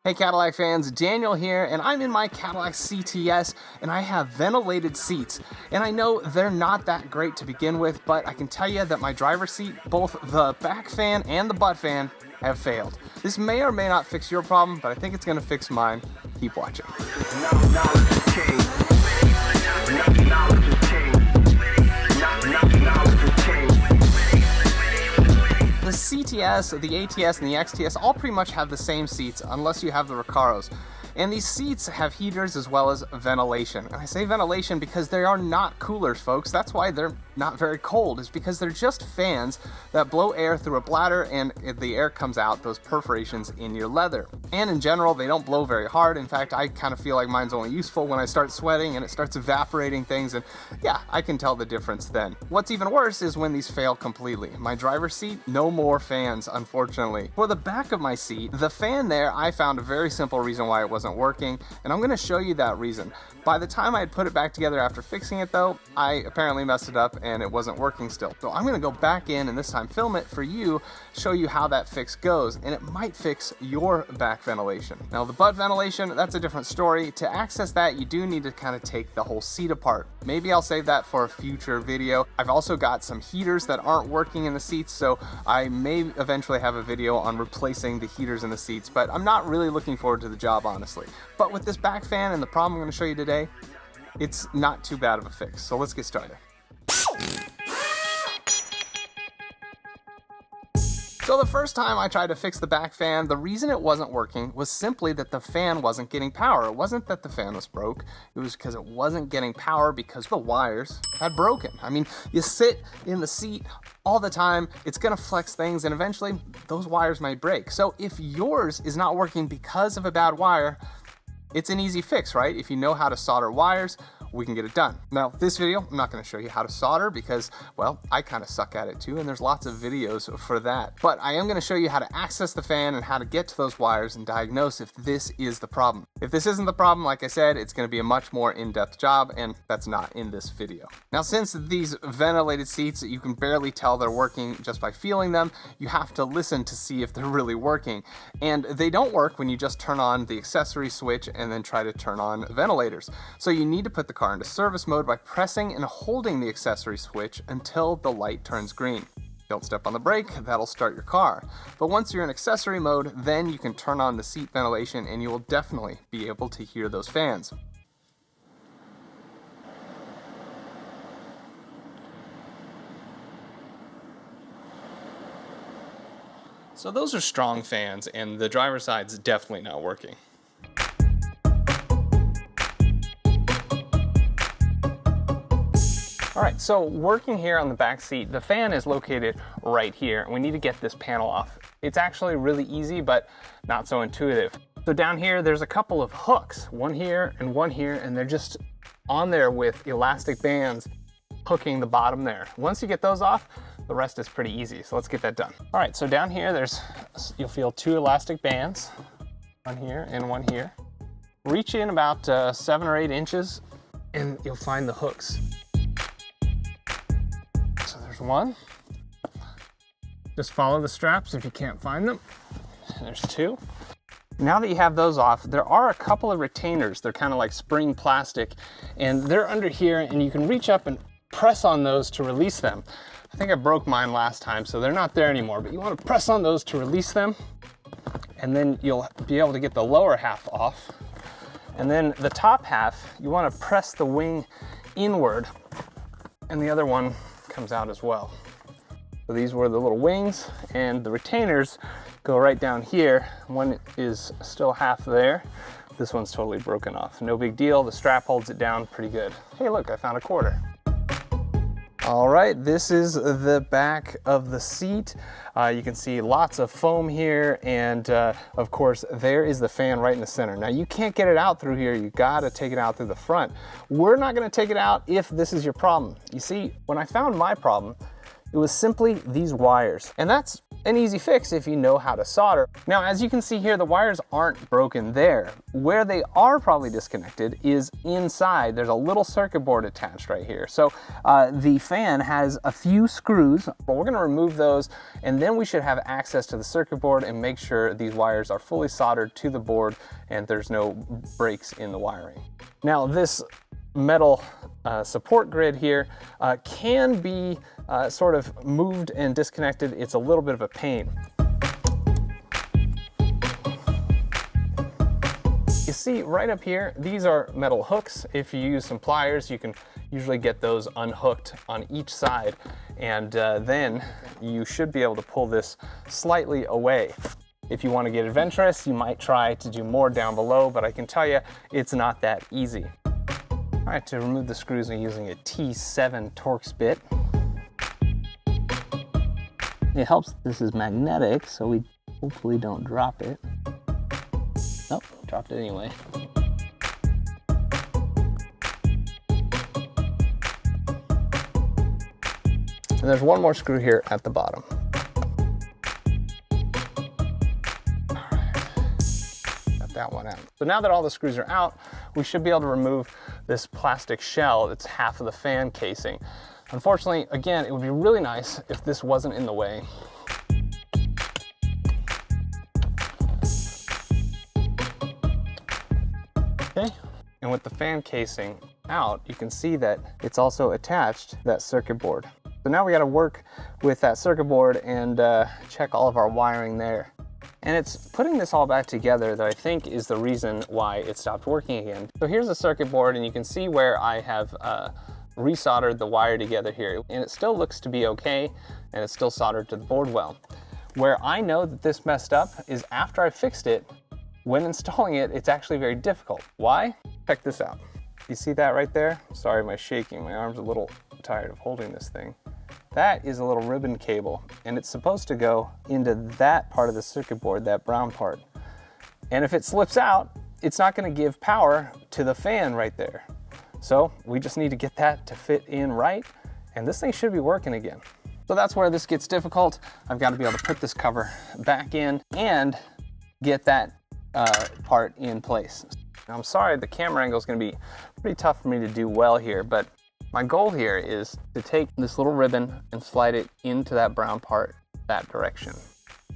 Hey Cadillac fans, Daniel here, and I'm in my Cadillac CTS, and I have ventilated seats. And I know they're not that great to begin with, but I can tell you that my driver's seat, both the back fan and the butt fan, have failed. This may or may not fix your problem, but I think it's gonna fix mine. Keep watching. The CTS, the ATS, and the XTS all pretty much have the same seats unless you have the Recaros. And these seats have heaters as well as ventilation. And I say ventilation because they are not coolers, folks. That's why they're not very cold, is because they're just fans that blow air through a bladder and the air comes out those perforations in your leather. And in general, they don't blow very hard. In fact, I kind of feel like mine's only useful when I start sweating and it starts evaporating things, and yeah, I can tell the difference then. What's even worse is when these fail completely. My driver's seat, no more fans, unfortunately. For the back of my seat, the fan there, I found a very simple reason why it wasn't working, and I'm gonna show you that reason. By the time I had put it back together after fixing it though, I apparently messed it up and it wasn't working still. So I'm gonna go back in and this time film it for you, show you how that fix goes, and it might fix your back ventilation. Now the butt ventilation, that's a different story. To access that, you do need to kind of take the whole seat apart. Maybe I'll save that for a future video. I've also got some heaters that aren't working in the seats, so I may eventually have a video on replacing the heaters in the seats, but I'm not really looking forward to the job, honestly. But with this back fan and the problem I'm gonna show you today, it's not too bad of a fix. So let's get started. So the first time I tried to fix the back fan, the reason it wasn't working was simply that the fan wasn't getting power. It wasn't that the fan was broke, it was because it wasn't getting power because the wires had broken. I mean, you sit in the seat all the time, it's gonna flex things, and eventually those wires might break. So if yours is not working because of a bad wire, it's an easy fix, right? If you know how to solder wires, we can get it done. Now, this video, I'm not gonna show you how to solder because, well, I kind of suck at it too, and there's lots of videos for that. But I am gonna show you how to access the fan and how to get to those wires and diagnose if this is the problem. If this isn't the problem, like I said, it's gonna be a much more in-depth job, and that's not in this video. Now, since these ventilated seats, you can barely tell they're working just by feeling them, you have to listen to see if they're really working. And they don't work when you just turn on the accessory switch and then try to turn on ventilators. So you need to put the car into service mode by pressing and holding the accessory switch until the light turns green. Don't step on the brake, that'll start your car. But once you're in accessory mode, then you can turn on the seat ventilation and you will definitely be able to hear those fans. So those are strong fans, and the driver's side's definitely not working. All right, so working here on the back seat, the fan is located right here, and we need to get this panel off. It's actually really easy, but not so intuitive. So down here, there's a couple of hooks, one here, and they're just on there with elastic bands hooking the bottom there. Once you get those off, the rest is pretty easy, so let's get that done. All right, so down here, you'll feel two elastic bands, one here and one here. Reach in about 7 or 8 inches, and you'll find the hooks. One. Just follow the straps if you can't find them. There's 2. Now that you have those off, there are a couple of retainers. They're kind of like spring plastic, and they're under here, and you can reach up and press on those to release them. I think I broke mine last time, so they're not there anymore, but you want to press on those to release them, and then you'll be able to get the lower half off. And then the top half, you want to press the wing inward, and the other one comes out as well. So these were the little wings, and the retainers go right down here. One is still half there. This one's totally broken off. No big deal, the strap holds it down pretty good. Hey look, I found a quarter. All right, this is the back of the seat. You can see lots of foam here, and of course, there is the fan right in the center. Now, you can't get it out through here. You gotta take it out through the front. We're not gonna take it out if this is your problem. You see, when I found my problem, it was simply these wires. And that's an easy fix if you know how to solder. Now, as you can see here, the wires aren't broken there. Where they are probably disconnected is inside. There's a little circuit board attached right here. So the fan has a few screws, but we're gonna remove those, and then we should have access to the circuit board and make sure these wires are fully soldered to the board and there's no breaks in the wiring. Now, this metal support grid here can be sort of moved and disconnected. It's a little bit of a pain. You see right up here, these are metal hooks. If you use some pliers, you can usually get those unhooked on each side, and then you should be able to pull this slightly away. If you want to get adventurous, you might try to do more down below, but I can tell you it's not that easy. All right, to remove the screws, I'm using a T7 Torx bit. It helps this is magnetic, so we hopefully don't drop it. Nope, dropped it anyway. And there's one more screw here at the bottom. That one out. So now that all the screws are out, we should be able to remove this plastic shell that's half of the fan casing. Unfortunately, again, it would be really nice if this wasn't in the way. Okay, and with the fan casing out, you can see that it's also attached to that circuit board. So now we got to work with that circuit board and check all of our wiring there. And it's putting this all back together that I think is the reason why it stopped working again. So here's the circuit board, and you can see where I have resoldered the wire together here. And it still looks to be okay, and it's still soldered to the board well. Where I know that this messed up is after I fixed it, when installing it, it's actually very difficult. Why? Check this out. You see that right there? Sorry, my shaking. My arm's a little tired of holding this thing. That is a little ribbon cable, and it's supposed to go into that part of the circuit board, that brown part. And if it slips out, it's not going to give power to the fan right there. So we just need to get that to fit in right, and this thing should be working again. So that's where this gets difficult. I've got to be able to put this cover back in and get that part in place. Now, I'm sorry, the camera angle is going to be pretty tough for me to do well here, but my goal here is to take this little ribbon and slide it into that brown part that direction.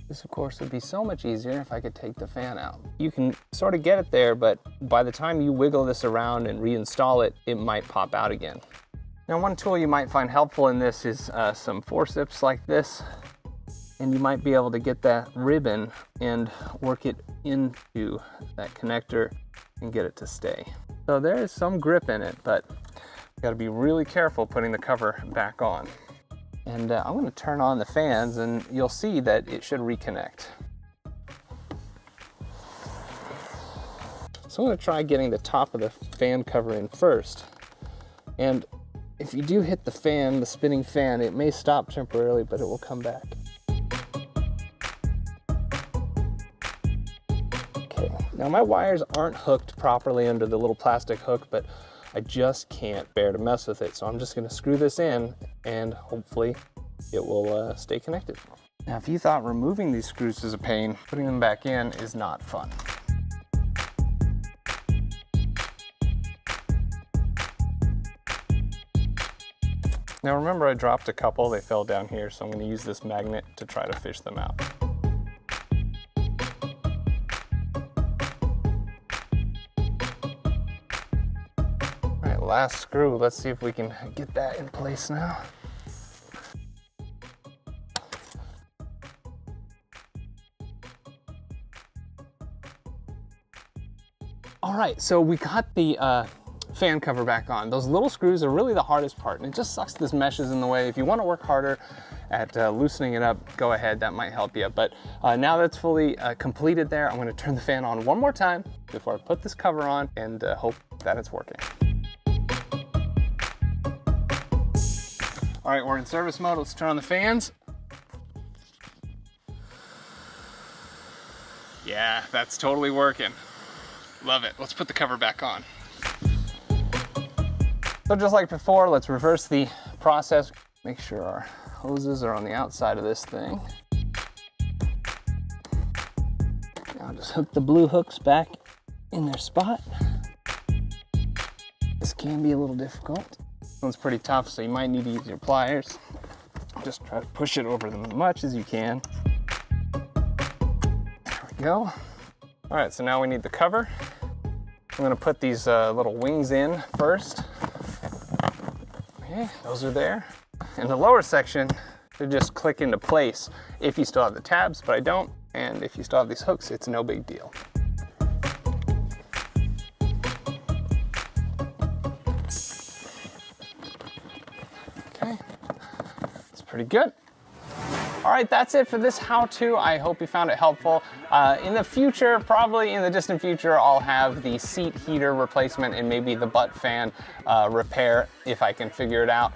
This, of course, would be so much easier if I could take the fan out. You can sort of get it there, but by the time you wiggle this around and reinstall it, it might pop out again. Now, one tool you might find helpful in this is some forceps like this, and you might be able to get that ribbon and work it into that connector and get it to stay. So there is some grip in it, but got to be really careful putting the cover back on. And I'm going to turn on the fans, and you'll see that it should reconnect. So I'm going to try getting the top of the fan cover in first. And if you do hit the fan, the spinning fan, it may stop temporarily, but it will come back. Okay, now my wires aren't hooked properly under the little plastic hook, but I just can't bear to mess with it. So I'm just gonna screw this in and hopefully it will stay connected. Now, if you thought removing these screws is a pain, putting them back in is not fun. Now remember, I dropped a couple, they fell down here, so I'm gonna use this magnet to try to fish them out. Last screw, let's see if we can get that in place now. All right, so we got the fan cover back on. Those little screws are really the hardest part, and it just sucks this mesh is in the way. If you want to work harder at loosening it up, go ahead, that might help you. But now that's fully completed there, I'm going to turn the fan on one more time before I put this cover on and hope that it's working. All right, we're in service mode. Let's turn on the fans. Yeah, that's totally working. Love it. Let's put the cover back on. So just like before, let's reverse the process. Make sure our hoses are on the outside of this thing. Just hook the blue hooks back in their spot. This can be a little difficult. This one's pretty tough, so you might need to use your pliers. Just try to push it over them as much as you can. There we go. All right, so now we need the cover. I'm gonna put these little wings in first. Okay, those are there. In the lower section, they just click into place if you still have the tabs, but I don't. And if you still have these hooks, it's no big deal. Okay, it's pretty good. All right, that's it for this how-to. I hope you found it helpful. In the future, probably in the distant future, I'll have the seat heater replacement and maybe the butt fan repair if I can figure it out.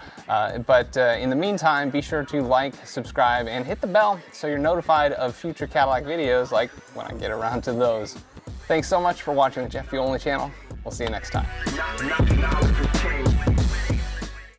But in the meantime, be sure to like, subscribe, and hit the bell so you're notified of future Cadillac videos like when I get around to those. Thanks so much for watching the Jeff Violini channel. We'll see you next time.